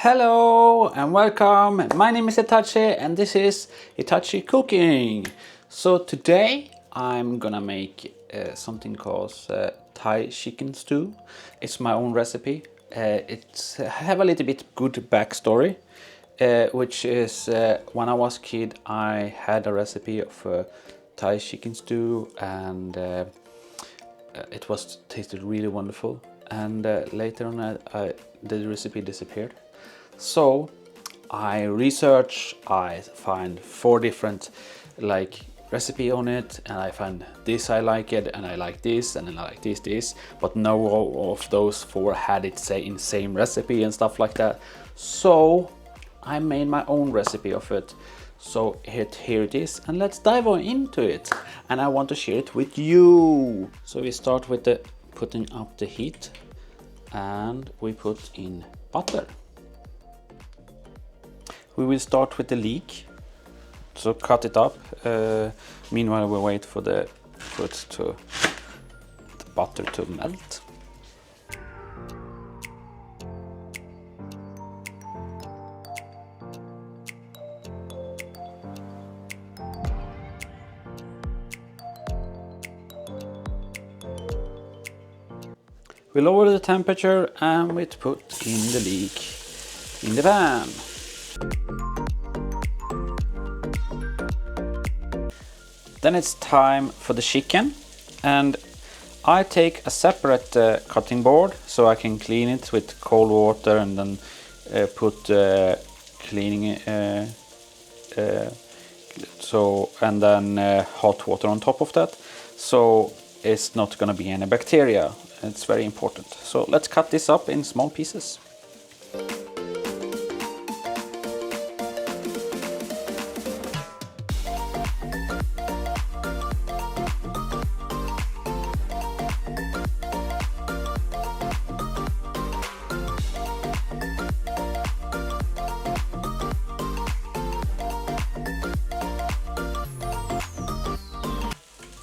Hello and welcome. My name is Itachi and this is Itachi Cooking. So today I'm gonna make something called Thai chicken stew. It's my own recipe. It's have a little bit good backstory, which is when I was a kid I had a recipe of Thai chicken stew and it was tasted really wonderful. And later on the recipe disappeared. So I research, I find 4 different recipe on it, and I find this I like it, and I like this, and then I like this, but no of those 4 had it in same recipe and stuff like that. So I made my own recipe of it. So here it is, and let's dive on into it. And I want to share it with you. So we start with putting up the heat, and we put in butter. We will start with the leek, so cut it up. Meanwhile, we wait for the butter to melt. We lower the temperature and we put in the leek in the pan. Then it's time for the chicken, and I take a separate cutting board so I can clean it with cold water and then put cleaning and then hot water on top of that, so it's not going to be any bacteria. It's very important. So let's cut this up in small pieces.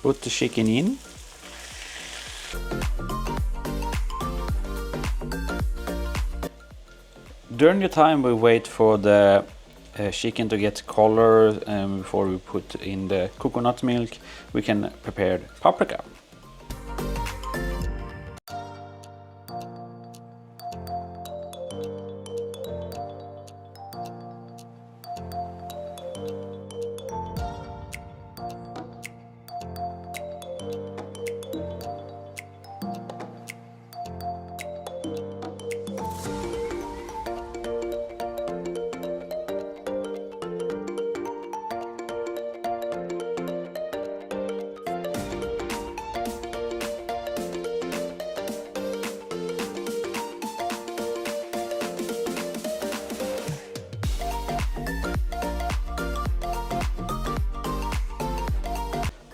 Put the chicken in. During the time we wait for the chicken to get color, before we put in the coconut milk, we can prepare paprika.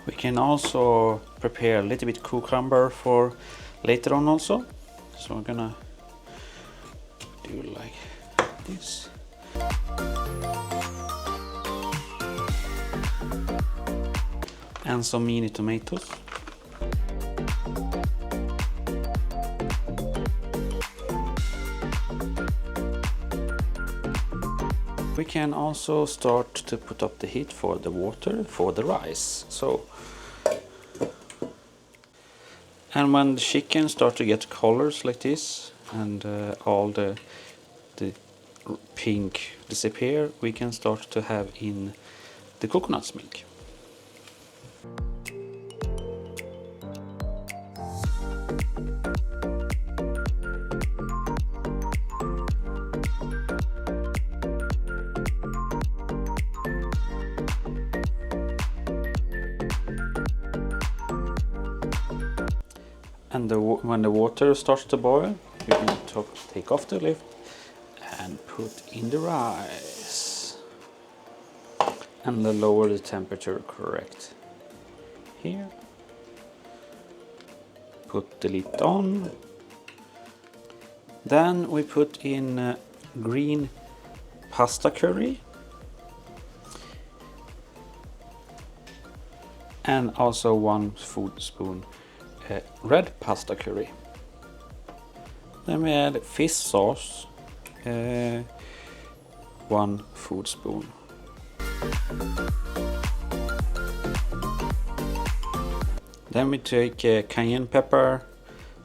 We can also prepare a little bit cucumber for later on also. So I'm gonna do like this. And some mini tomatoes. We can also start to put up the heat for the water for the rice. And when the chicken start to get colors like this and all the pink disappear, we can start to have in the coconut milk. And when the water starts to boil, you can take off the lid and put in the rice. And then lower the temperature correct. Here. Put the lid on. Then we put in green pasta curry. And also 1 food spoon red pasta curry. Then we add fish sauce, 1 food spoon. Then we take cayenne pepper,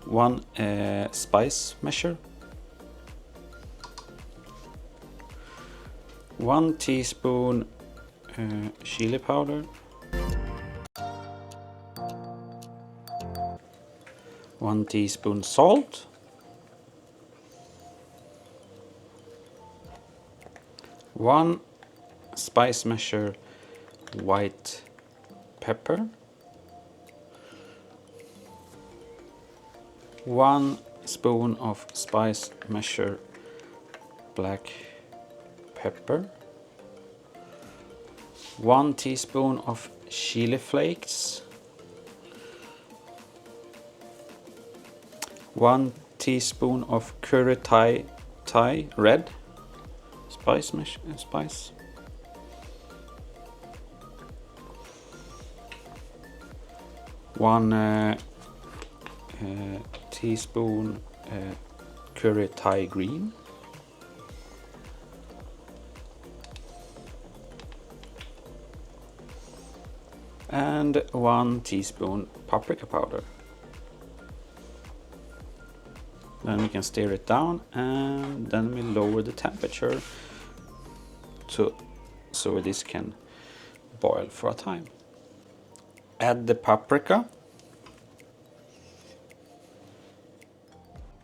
1 spice measure, 1 teaspoon chili powder, 1 teaspoon salt, 1 spice measure white pepper, 1 spoon of spice measure black pepper, 1 teaspoon of chili flakes, 1 teaspoon of curry Thai red spice, 1 teaspoon curry Thai green, and 1 teaspoon paprika powder. Then we can stir it down, and then we lower the temperature so this can boil for a time. Add the paprika.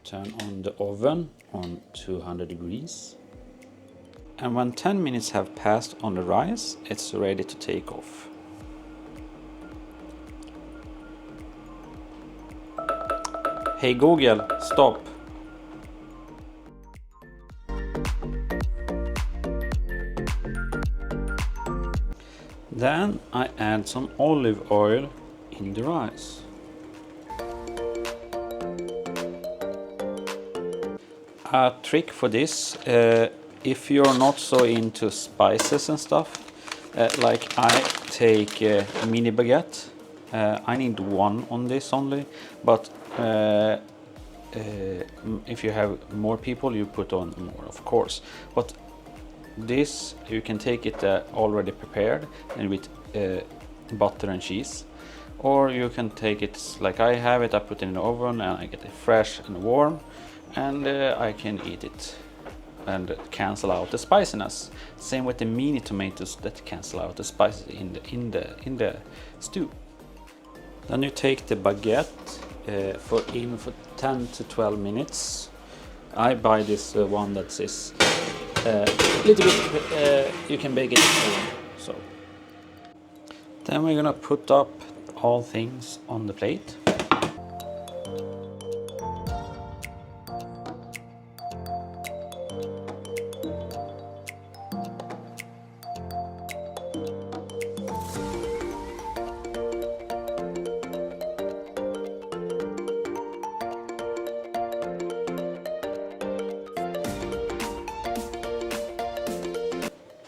Turn on the oven on 200 degrees. And when 10 minutes have passed on the rice, it's ready to take off. Hey Google, stop. Then I add some olive oil in the rice. A trick for this, if you're not so into spices and stuff, like I take mini baguette. I need 1 on this only, but if you have more people, you put on more, of course. But this, you can take it already prepared and with butter and cheese, or you can take it like I have it. I put it in the oven and I get it fresh and warm, and I can eat it and cancel out the spiciness. Same with the mini tomatoes that cancel out the spices in the stew. Then you take the baguette for 10 to 12 minutes. I buy this one that is a little bit, you can bake it so. Then we're gonna put up all things on the plate.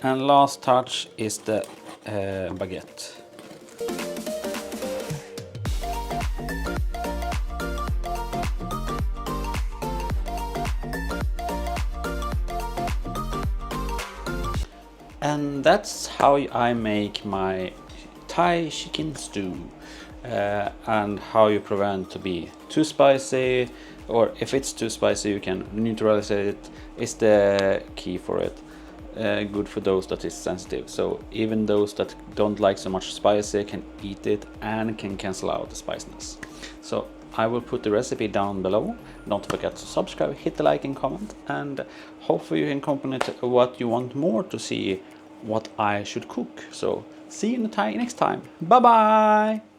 And last touch is the baguette. And that's how I make my Thai chicken stew, and how you prevent to be too spicy, or if it's too spicy you can neutralize it, is the key for it. Good for those that is sensitive, so even those that don't like so much spicy can eat it and can cancel out the spiciness. So I will put the recipe down below. Don't forget to subscribe, hit the like and comment, and hopefully you can comment what you want more to see what I should cook. So see you next time. Bye bye.